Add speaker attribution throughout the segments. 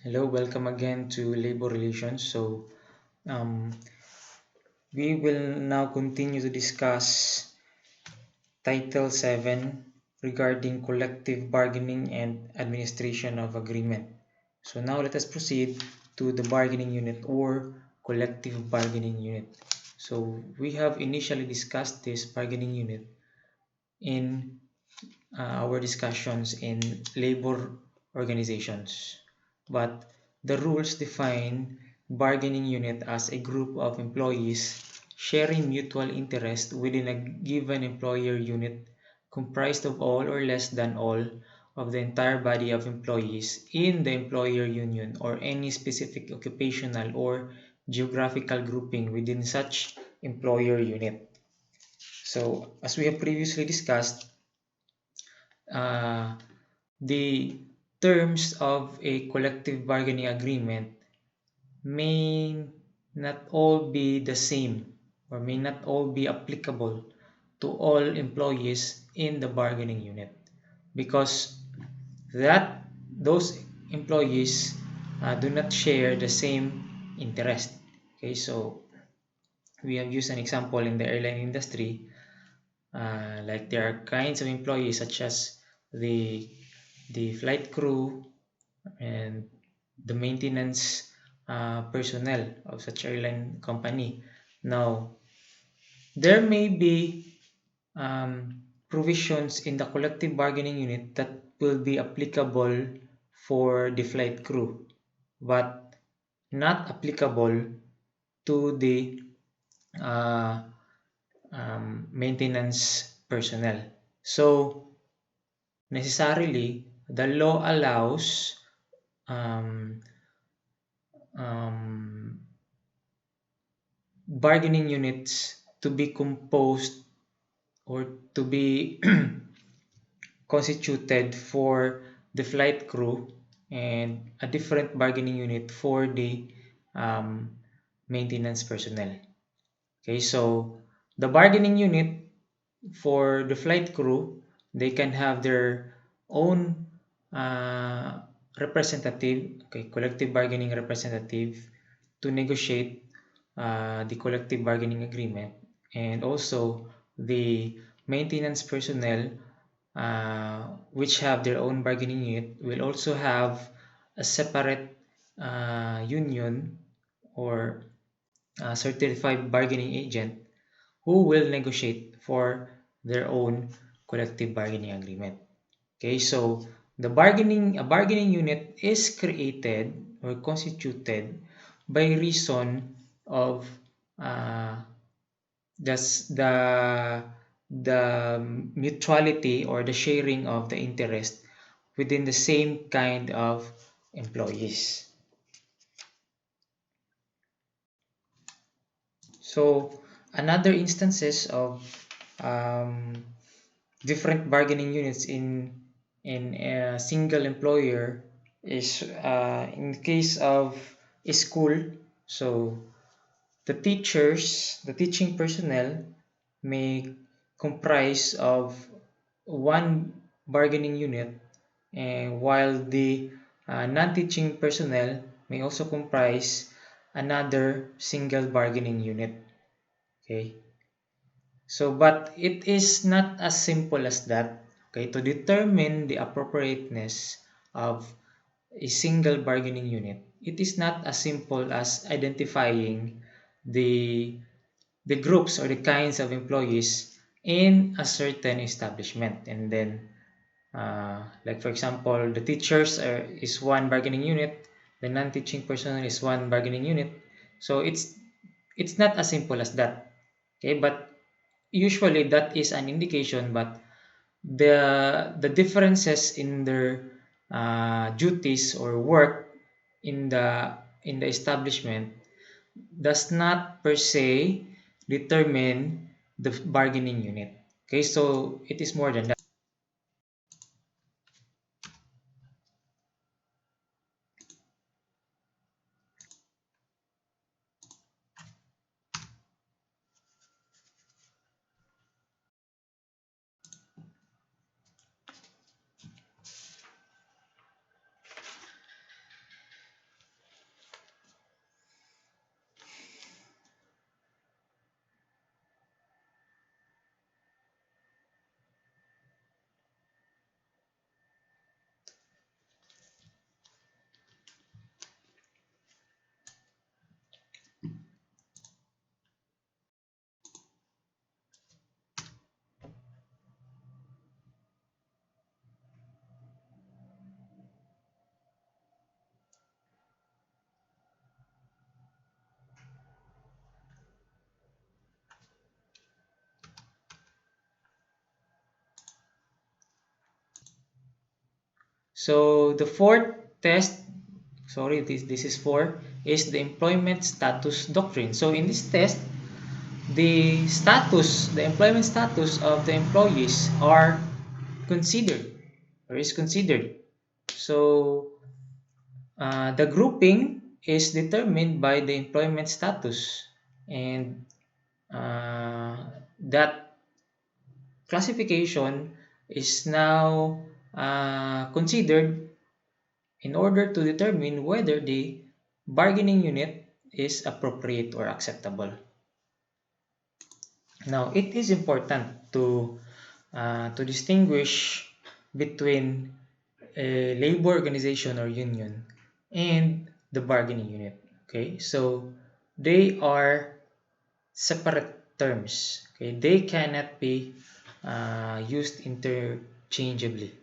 Speaker 1: Hello, welcome again to Labor Relations. Um, we will now continue to discuss Title 7 regarding collective bargaining and administration of agreement. So now let us proceed to the bargaining unit or collective bargaining unit. So we have initially discussed this bargaining unit in our discussions in labor organizations. But the rules define bargaining unit as a group of employees sharing mutual interest within a given employer unit comprised of all or less than all of the entire body of employees in the employer union or any specific occupational or geographical grouping within such employer unit. So, as we have previously discussed, uh, the terms of a collective bargaining agreement may not all be the same or may not all be applicable to all employees in the bargaining unit because that those employees do not share the same interest. Okay, so we have used an example in the airline industry, like there are kinds of employees such as the flight crew and the maintenance personnel of such airline company. Now, there may be provisions in the collective bargaining unit that will be applicable for the flight crew, but not applicable to the uh, maintenance personnel. So, necessarily, the law allows um, um, bargaining units to be composed or to be constituted for the flight crew and a different bargaining unit for the um, maintenance personnel. Okay, so the bargaining unit for the flight crew, they can have their own uh, representative, okay, collective bargaining representative to negotiate the collective bargaining agreement, and also the maintenance personnel, which have their own bargaining unit, will also have a separate union or certified bargaining agent who will negotiate for their own collective bargaining agreement. Okay, so a bargaining unit is created or constituted by reason of uh, the mutuality or the sharing of the interest within the same kind of employees. So another instances of um, different bargaining units in a single employer is in case of a school. So the teaching personnel may comprise of one bargaining unit, and while the non-teaching personnel may also comprise another single bargaining unit. Okay, so but it is not as simple as that. Okay, to determine the appropriateness of a single bargaining unit, it is not as simple as identifying the groups or the kinds of employees in a certain establishment, and then like for example, the teachers is one bargaining unit, the non-teaching personnel is one bargaining unit. So it's not as simple as that. Okay, but usually that is an indication, but the differences in their duties or work in the establishment does not per se determine the bargaining unit. Okay, so it is more than that. So the fourth test, sorry, this is four, is the employment status doctrine. So in this test, the employment status of the employees are considered or is considered. So the grouping is determined by the employment status, and that classification is now considered in order to determine whether the bargaining unit is appropriate or acceptable. Now, it is important to distinguish between a labor organization or union and the bargaining unit. Okay, so they are separate terms. Okay, they cannot be used interchangeably.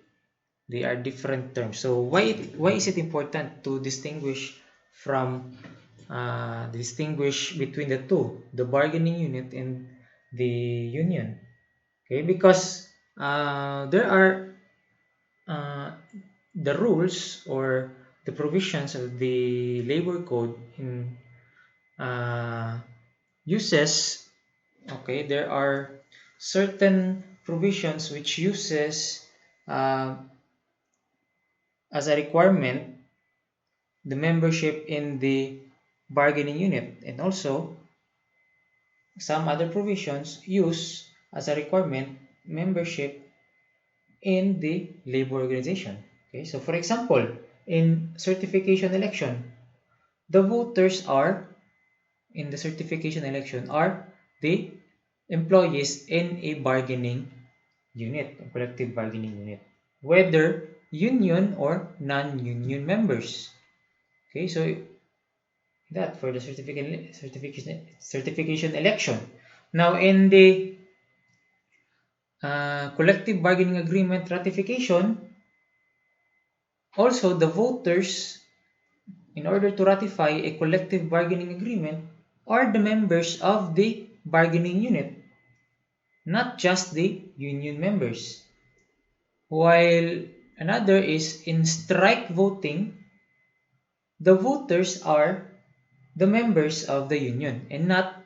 Speaker 1: They are different terms. So why is it important to distinguish between the two, the bargaining unit and the union? Okay, because there are uh, the rules or the provisions of the labor code in uses. Okay, there are certain provisions which uses uh, as a requirement the membership in the bargaining unit, and also some other provisions use as a requirement membership in the labor organization. Okay, so for example, in certification election, the voters are in the certification election are the employees in a bargaining unit, a collective bargaining unit, whether union or non-union members. Okay, so that for the certification election. Now, in the collective bargaining agreement ratification, also the voters, in order to ratify a collective bargaining agreement, are the members of the bargaining unit, not just the union members. While another is in strike voting, the voters are the members of the union and not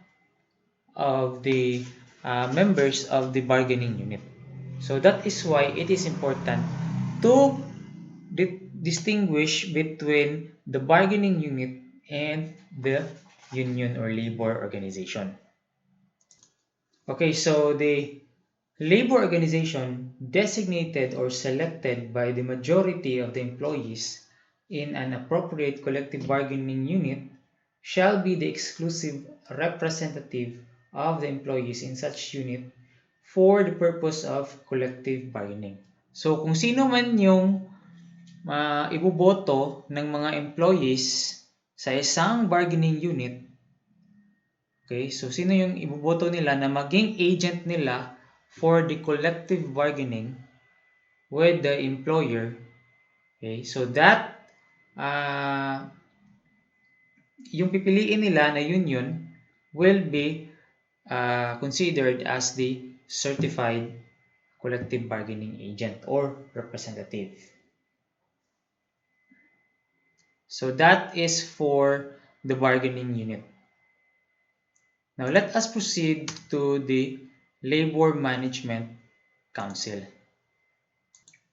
Speaker 1: of the members of the bargaining unit. So that is why it is important to distinguish between the bargaining unit and the union or labor organization. Okay, so the labor organization designated or selected by the majority of the employees in an appropriate collective bargaining unit shall be the exclusive representative of the employees in such unit for the purpose of collective bargaining. So kung sino man yung iboboto ng mga employees sa isang bargaining unit, okay, so sino yung iboboto nila na maging agent nila for the collective bargaining with the employer, okay, so that yung pipiliin nila na union will be considered as the certified collective bargaining agent or representative. So that is for the bargaining unit. Now let us proceed to the Labor Management Council.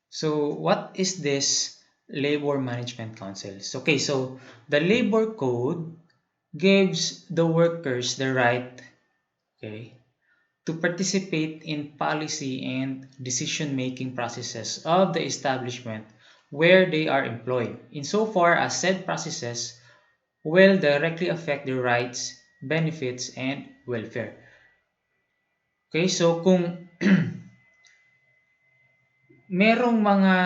Speaker 1: So what is this Labor Management Council? Okay, so the Labor Code gives the workers the right, okay, to participate in policy and decision-making processes of the establishment where they are employed, insofar as said processes will directly affect their rights, benefits, and welfare. Okay, so kung merong mga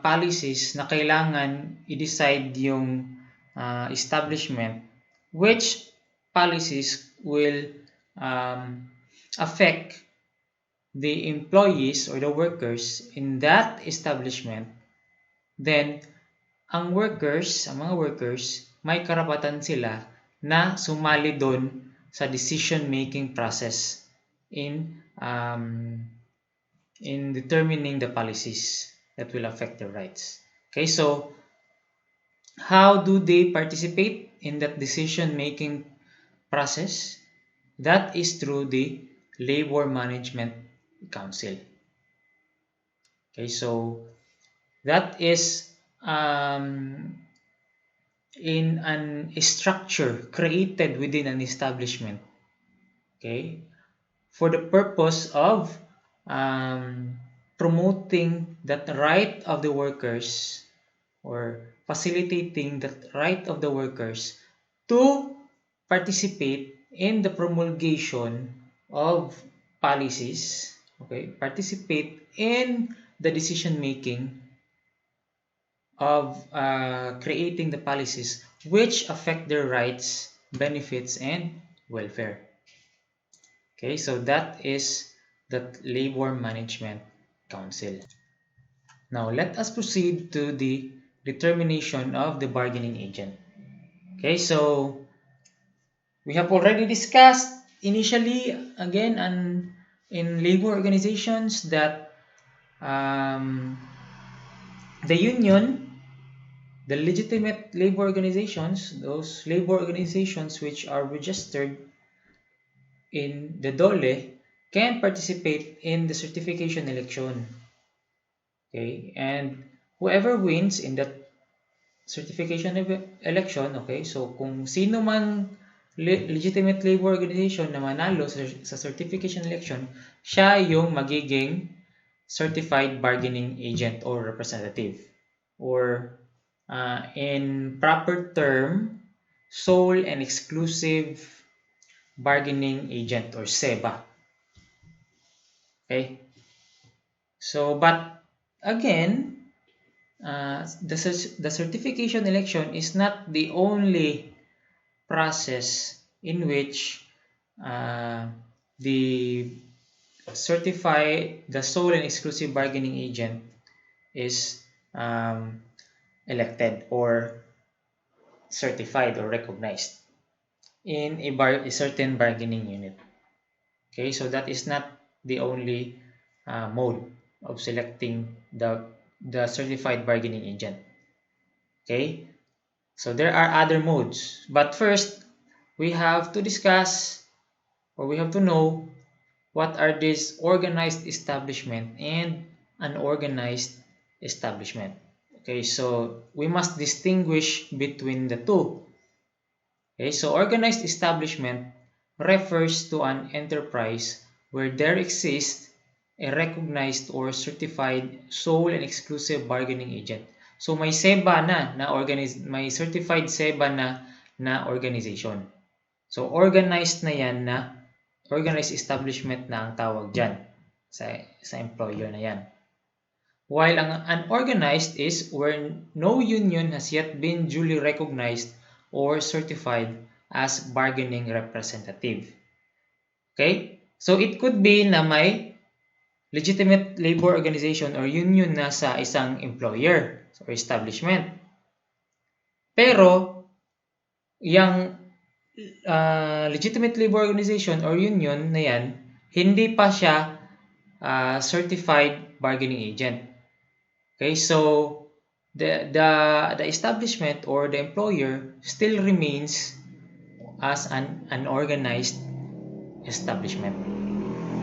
Speaker 1: policies na kailangan i-decide yung establishment, which policies will affect the employees or the workers in that establishment, then ang mga workers, may karapatan sila na sumali doon sa decision-making process in determining the policies. that will affect their rights. Okay, so how do they participate in that decision-making process? That is through the Labor Management Council. Okay, so that is in a structure created within an establishment. Okay, for the purpose of um, promoting that right of the workers or facilitating the right of the workers to participate in the promulgation of policies, okay, participate in the decision making of creating the policies which affect their rights, benefits, and welfare. Okay, so that is the Labor Management Council. Now let us proceed to the determination of the bargaining agent. Okay, so we have already discussed initially again in labor organizations that um, the union, the legitimate labor organizations, those labor organizations which are registered in the DOLE, can participate in the certification election. Okay, and whoever wins in that certification election, okay, so kung sino man legitimate labor organization na manalo sa certification election, siya yung magiging certified bargaining agent or representative, or in proper term, sole and exclusive bargaining agent or SEBA. Okay, so but again, the certification election is not the only process in which the the sole and exclusive bargaining agent is elected or certified or recognized in a certain bargaining unit. Okay, so that is not the only mode of selecting the certified bargaining agent. Okay, so there are other modes, but first we have to discuss, or we have to know, what are these organized establishment and unorganized establishment. Okay, so we must distinguish between the two. Okay, so organized establishment refers to an enterprise where there exists a recognized or certified sole and exclusive bargaining agent. So may SEBA may certified SEBA na organization. So organized na yan, na organized establishment na ang tawag dyan sa employer na yan. While ang unorganized is where no union has yet been duly recognized or certified as bargaining representative. Okay? So it could be na may legitimate labor organization or union na sa isang employer or establishment. Pero yung legitimate labor organization or union na yan, hindi pa siya certified bargaining agent. Okay, so the establishment or the employer still remains as an unorganized establishment.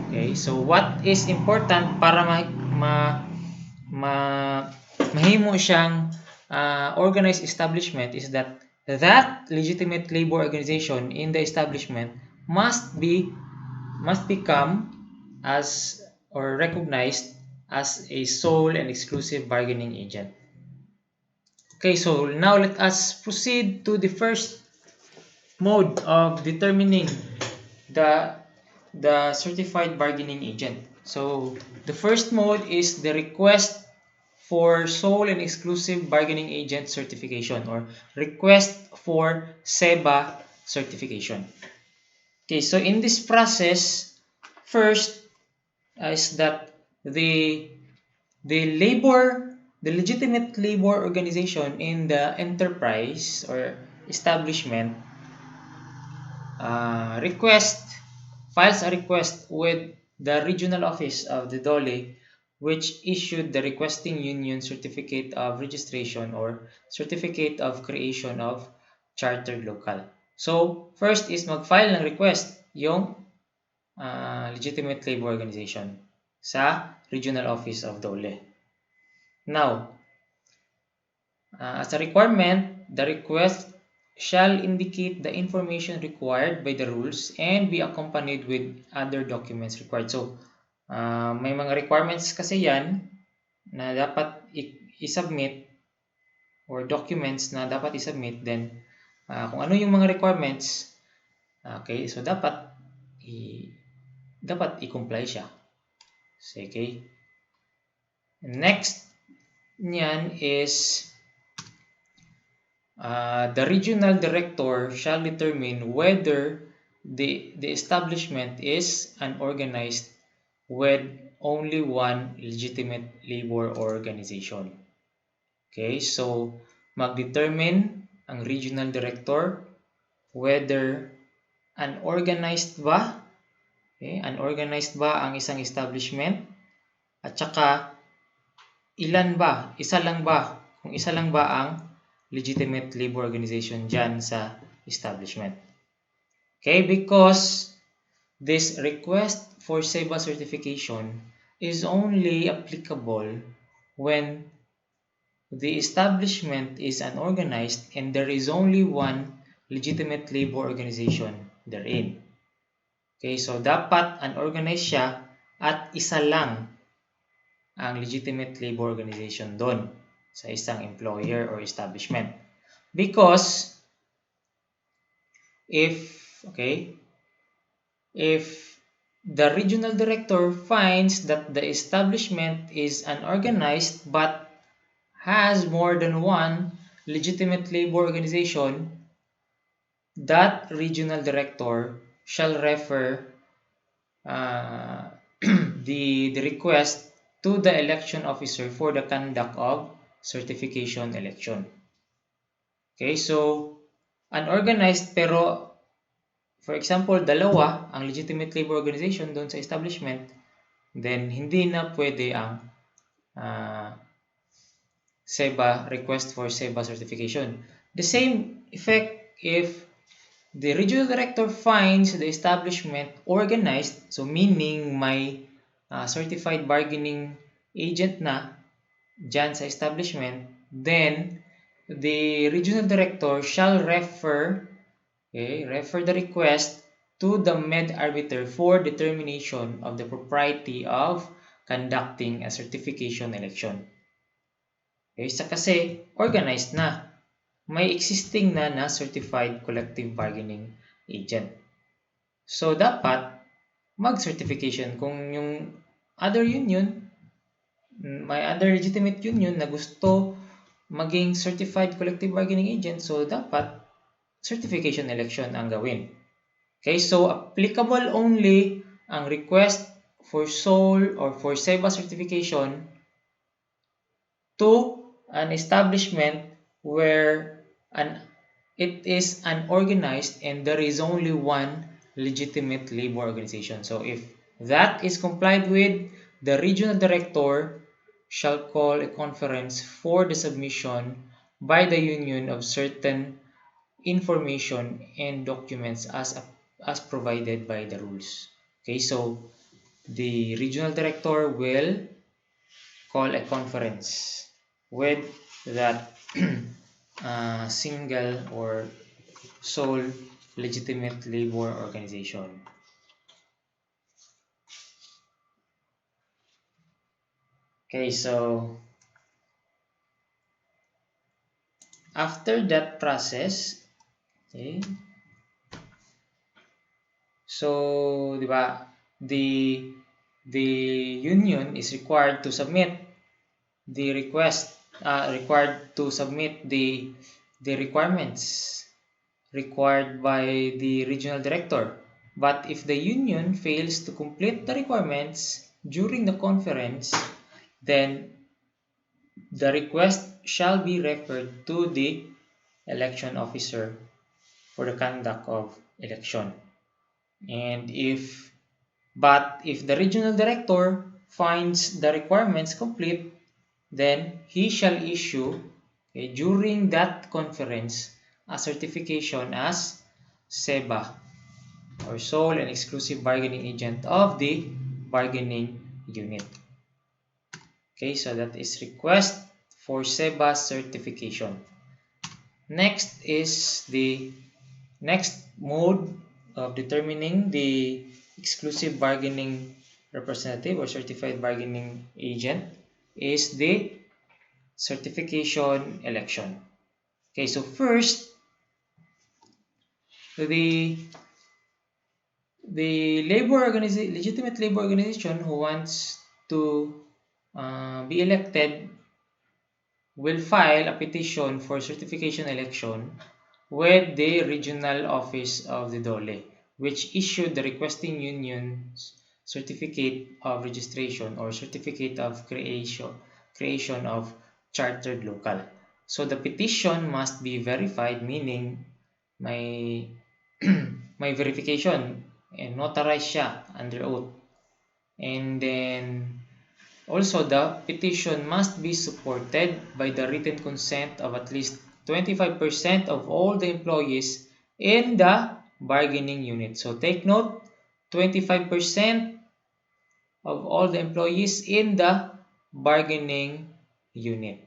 Speaker 1: Okay, so what is important para mahimo siyang organized establishment is that legitimate labor organization in the establishment must become as or recognized as a sole and exclusive bargaining agent. Okay, so now let us proceed to the first mode of determining the certified bargaining agent. So the first mode is the request for sole and exclusive bargaining agent certification, or request for SEBA certification. Okay, so in this process, first is that the legitimate labor organization in the enterprise or establishment files a request with the regional office of the DOLE which issued the requesting union certificate of registration or certificate of creation of chartered local. So, first is mag-file ng request yung legitimate labor organization sa regional office of DOLE. Now, as a requirement, the request shall indicate the information required by the rules and be accompanied with other documents required. So, may mga requirements kasi yan na dapat i-submit or documents na dapat i-submit. Then, kung ano yung mga requirements, okay, so dapat i-comply siya. So, okay. Next niyan is the regional director shall determine whether the establishment is unorganized with only one legitimate labor organization. Okay, so mag-determine ang regional director whether unorganized ba, unorganized ba ang isang establishment, at saka ilan ba, isa lang ba, kung isa lang ba ang legitimate labor organization dyan sa establishment. Okay, because this request for SEBA certification is only applicable when the establishment is unorganized and there is only one legitimate labor organization therein. Okay, so dapat unorganized siya at isa lang ang legitimate labor organization doon sa isang employer or establishment. Because if the regional director finds that the establishment is unorganized but has more than one legitimate labor organization, that regional director shall refer the request to the election officer for the conduct of certification election. Okay, so unorganized pero for example, dalawa ang legitimate labor organization doon sa establishment, then hindi na pwede ang SEBA request for SEBA certification. The same effect if the regional director finds the establishment organized, so meaning may certified bargaining agent na dyan sa establishment, then the regional director shall refer the request to the med arbiter for determination of the propriety of conducting a certification election. Okay, sa kasi organized na, may existing na certified collective bargaining agent. So dapat mag-certification kung yung other union, may other legitimate union na gusto maging certified collective bargaining agent, so dapat certification election ang gawin. Okay, so applicable only ang request for sole or for SEBA certification to an establishment where it is unorganized and there is only one legitimate labor organization. So if that is complied with, the regional director shall call a conference for the submission by the union of certain information and documents as provided by the rules. Okay, so the regional director will call a conference with that single or sole legitimate labor organization. Okay, so after that process, okay, so diba, the union is required to submit the request, required to submit the requirements required by the regional director. But if the union fails to complete the requirements during the conference, then the request shall be referred to the election officer for the conduct of election. And if the regional director finds the requirements complete, then he shall issue, okay, during that conference, a certification as SEBA, or sole and exclusive bargaining agent of the bargaining unit. Okay, so that is request for SEBA certification. Next is the next mode of determining the exclusive bargaining representative or certified bargaining agent is the certification election. Okay, so first, the legitimate labor organization who wants to be elected will file a petition for certification election with the regional office of the DOLE, which issued the requesting union's certificate of registration or certificate of creation of chartered local. So the petition must be verified, meaning may may verification and notarized siya under oath. And then also, the petition must be supported by the written consent of at least 25% of all the employees in the bargaining unit. So take note, 25% of all the employees in the bargaining unit.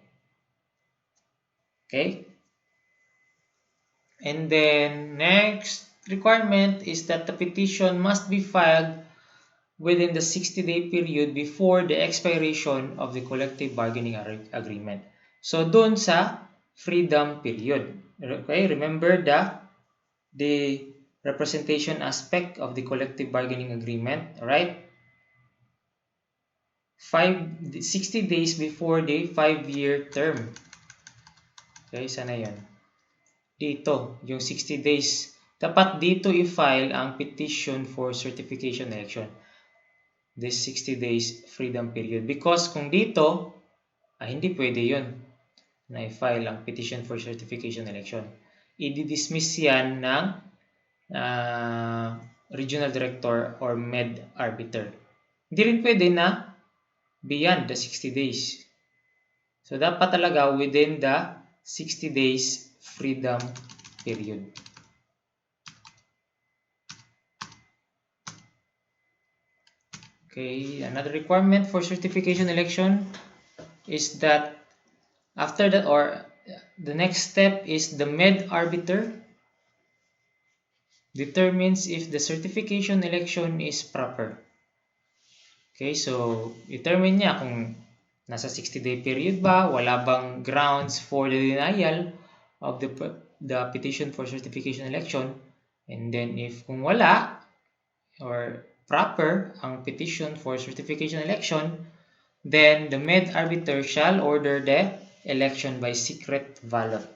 Speaker 1: Okay? And then next requirement is that the petition must be filed within the 60-day period before the expiration of the collective bargaining agreement. So doon sa freedom period. Okay, remember the representation aspect of the collective bargaining agreement, right? 60 days before the 5-year term. Okay, sana yun? Dito, yung 60 days. Dapat dito i-file ang petition for certification election. This 60 days freedom period. Because kung dito, hindi pwede yun na i-file ang petition for certification election. I-dismiss yan ng regional director or med arbiter. Hindi rin pwede na beyond the 60 days. So, dapat talaga within the 60 days freedom period. Okay, another requirement for certification election is that after that, or the next step is the med arbiter determines if the certification election is proper. Okay, so determine niya kung nasa 60-day period ba, wala bang grounds for the denial of the petition for certification election, and then if kung wala or proper ang petition for certification election, then the med arbiter shall order the election by secret ballot.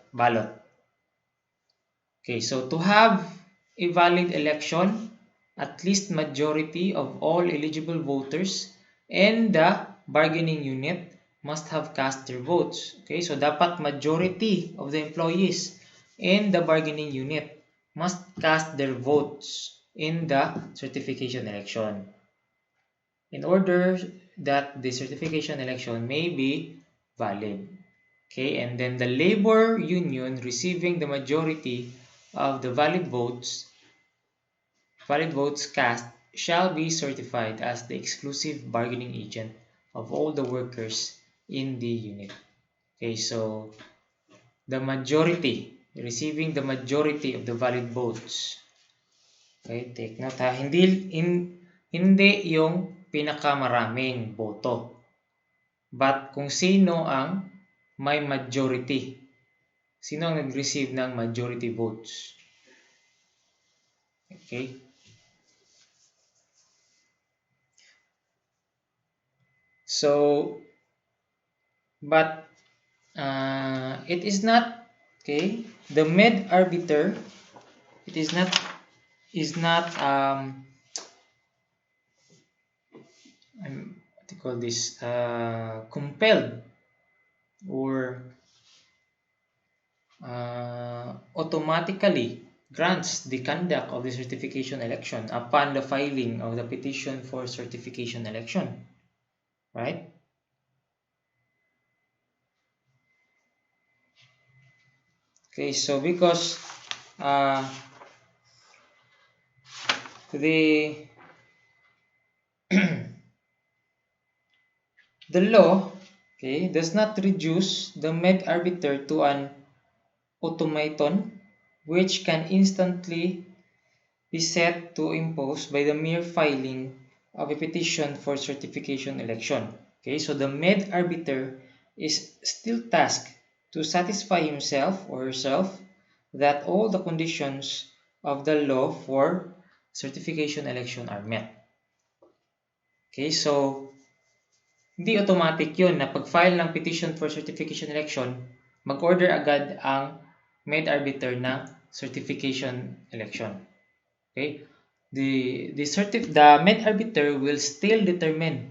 Speaker 1: Okay, so to have a valid election, at least majority of all eligible voters in the bargaining unit must have cast their votes. Okay, so dapat majority of the employees in the bargaining unit must cast their votes in the certification election. In order that the certification election may be valid. Okay, and then the labor union receiving the majority of the valid votes cast shall be certified as the exclusive bargaining agent of all the workers in the unit. Okay, so the majority, receiving the majority of the valid votes. Okay, take note ha, hindi yung pinakamaraming boto, but kung sino ang may majority. Sino ang nag-receive ng majority votes? Okay. So, but it is not, okay, the med arbiter, it is not what do you call this, compelled or automatically grants the conduct of the certification election upon the filing of the petition for certification election. right? Okay, so because uh, the the law, okay, does not reduce the med arbiter to an automaton which can instantly be set to impose by the mere filing of a petition for certification election. Okay, so the med arbiter is still tasked to satisfy himself or herself that all the conditions of the law for certification election are met. Okay, so hindi automatic yun na pag-file ng petition for certification election, mag-order agad ang med arbiter ng certification election. Okay? The med arbiter will still determine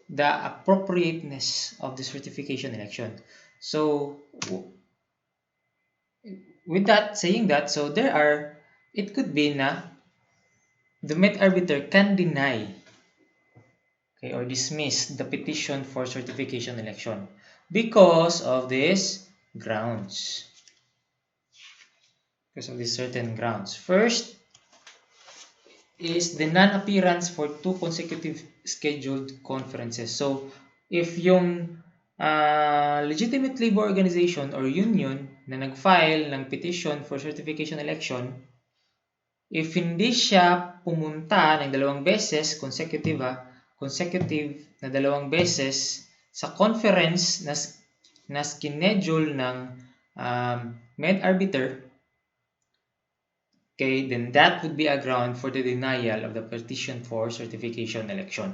Speaker 1: the appropriateness of the certification election. So with that saying that, so there are, it could be na the med arbiter can deny, okay, or dismiss the petition for certification election because of these grounds. Because of these certain grounds. First is the non-appearance for 2 consecutive scheduled conferences. So, if yung legitimate labor organization or union na nag-file ng petition for certification election, if hindi siya pumunta ng 2 beses, consecutive na 2 beses sa conference na schedule ng med arbiter, okay, then that would be a ground for the denial of the petition for certification election.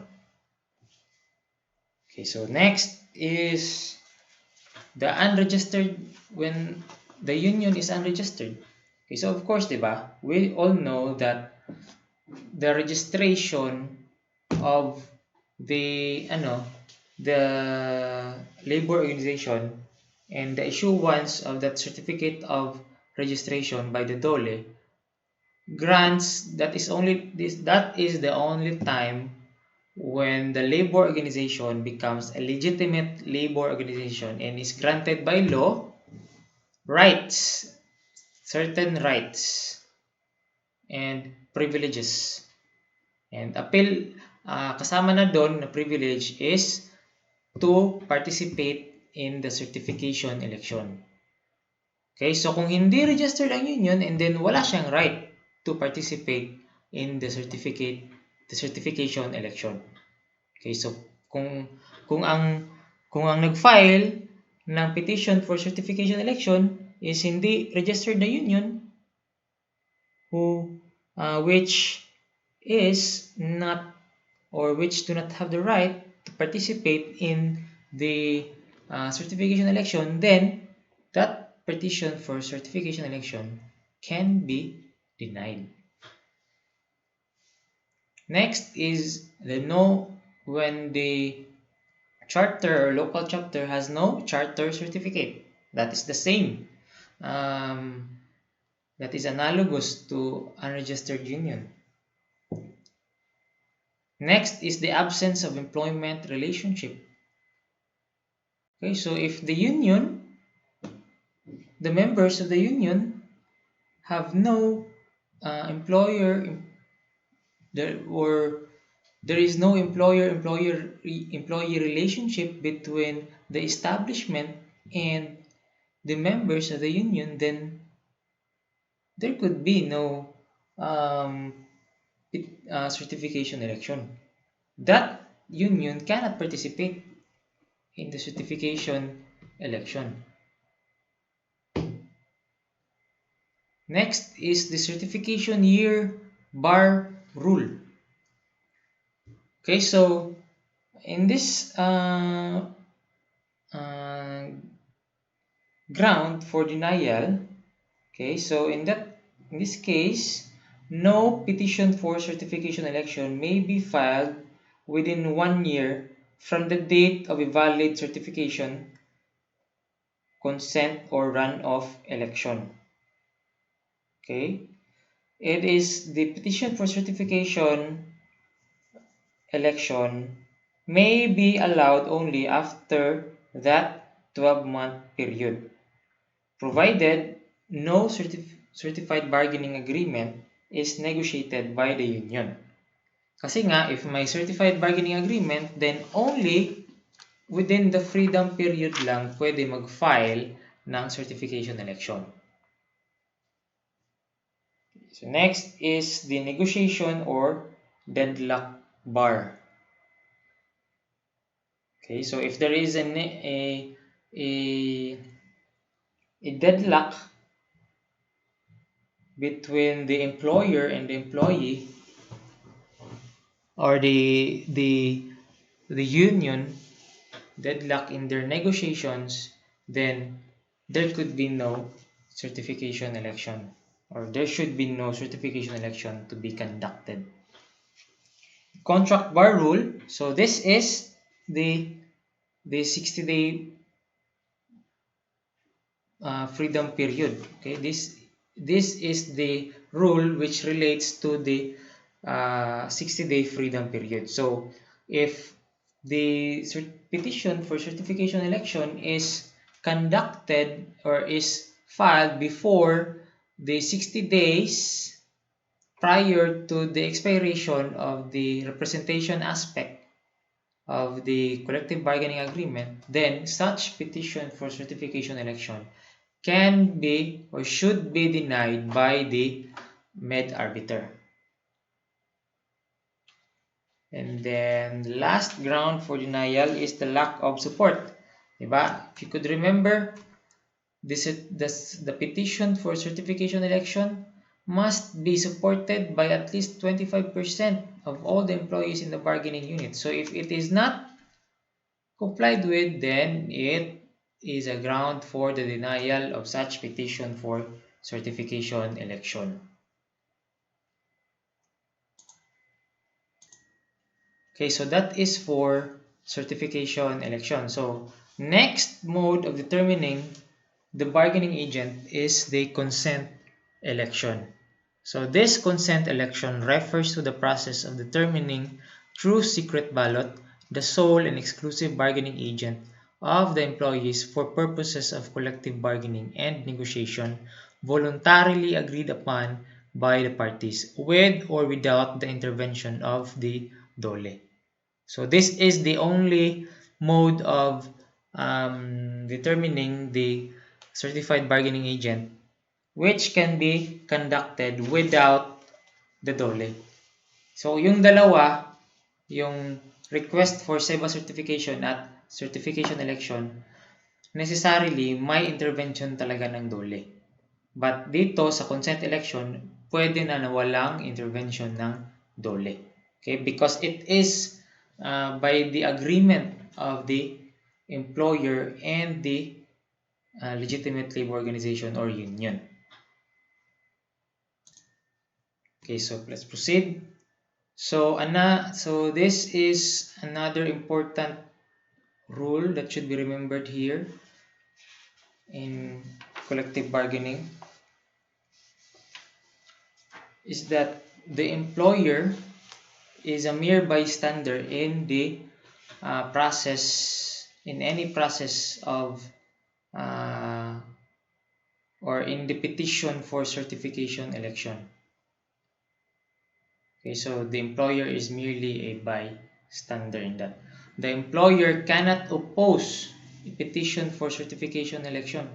Speaker 1: Okay, so next is the unregistered, when the union is unregistered. Okay, so of course, diba, we all know that the registration of the labor organization and the issuance of that certificate of registration by the DOLE grants, that is the only time when the labor organization becomes a legitimate labor organization and is granted by law rights, certain rights and privileges. And kasama na doon na privilege is to participate in the certification election. Okay, so kung hindi registered ang union and then wala siyang right to participate in the certification election. Okay, so kung ang nag-file ng petition for certification election is hindi registered na union which is not, or which do not have the right to participate in the certification election, then that petition for certification election can be denied. Next is the when the charter or local chapter has no charter certificate. That is the same. That is analogous to unregistered union. Next is the absence of employment relationship. Okay, so if the members of the union have no employer, there is no employee relationship between the establishment and the members of the union, then there could be no certification election. That union cannot participate in the certification election. Next is the certification year bar rule. Okay, so in this ground for denial, okay, so in this case, no petition for certification election may be filed within 1 year from the date of a valid certification, consent, or runoff election. Okay, it is the petition for certification election may be allowed only after that 12-month period, provided no certified bargaining agreement is negotiated by the union. Kasi nga, if may certified bargaining agreement, then only within the freedom period lang pwede mag-file ng certification election. So next is the negotiation or deadlock bar. Okay, so if there is a deadlock between the employer and the employee, or the union deadlock in their negotiations, then there could be no certification election, or there should be no certification election to be conducted. Contract bar rule. So this is the 60-day freedom period. Okay, this is the rule which relates to the 60-day freedom period. So if the petition for certification election is conducted or is filed before the 60 days prior to the expiration of the representation aspect of the collective bargaining agreement, then such petition for certification election can be or should be denied by the med arbiter. And then the last ground for denial is the lack of support. Diba? If you could remember, the petition for certification election must be supported by at least 25% of all the employees in the bargaining unit. So if it is not complied with, then it is a ground for the denial of such petition for certification election. Okay, so that is for certification election. So next mode of determining the bargaining agent is the consent election. So this consent election refers to the process of determining through secret ballot the sole and exclusive bargaining agent of the employees for purposes of collective bargaining and negotiation voluntarily agreed upon by the parties with or without the intervention of the DOLE. So this is the only mode of determining the certified bargaining agent which can be conducted without the DOLE. So yung dalawa, yung request for SEBA certification at certification election, necessarily may intervention talaga ng DOLE. But dito sa consent election, pwede na walang intervention ng DOLE. Okay, because it is by the agreement of the employer and the legitimate labor organization or union. Okay, so let's proceed. So this is another important rule that should be remembered here in collective bargaining, is that the employer is a mere bystander in the process, in any process of or in the petition for certification election. Okay, so the employer is merely a bystander in that. The employer cannot oppose a petition for certification election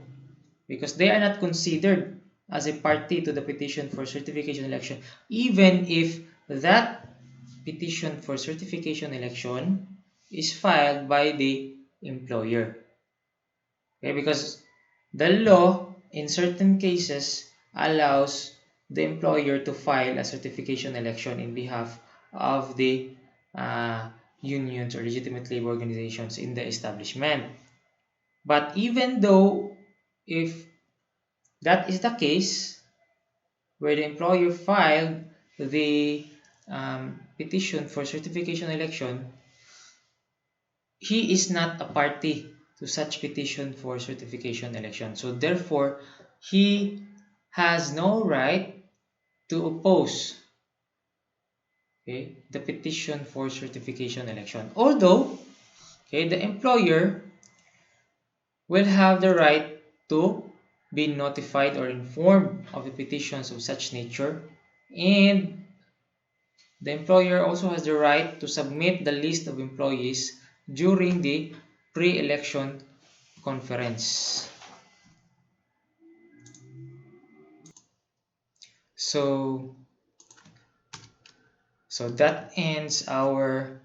Speaker 1: because they are not considered as a party to the petition for certification election, even if that petition for certification election is filed by the employer. Okay, because the law in certain cases allows the employer to file a certification election in behalf of the unions or legitimate labor organizations in the establishment. But even though if that is the case, where the employer filed the petition for certification election, he is not a party to such petition for certification election. So therefore, he has no right to oppose. okay, the petition for certification election. Although, okay, the employer will have the right to be notified or informed of the petitions of such nature, and the employer also has the right to submit the list of employees during the pre-election conference. So, that ends our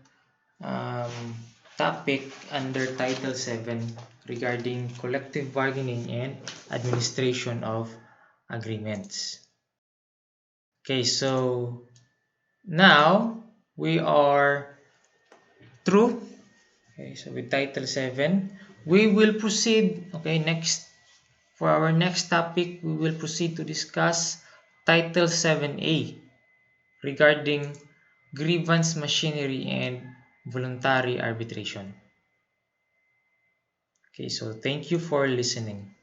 Speaker 1: um, topic under Title VII regarding collective bargaining and administration of agreements. Okay, so now we are through. Okay, so with Title VII, we will proceed. Okay, next for our next topic, we will proceed to discuss Title VII-A regarding grievance machinery and voluntary arbitration. Okay, so thank you for listening.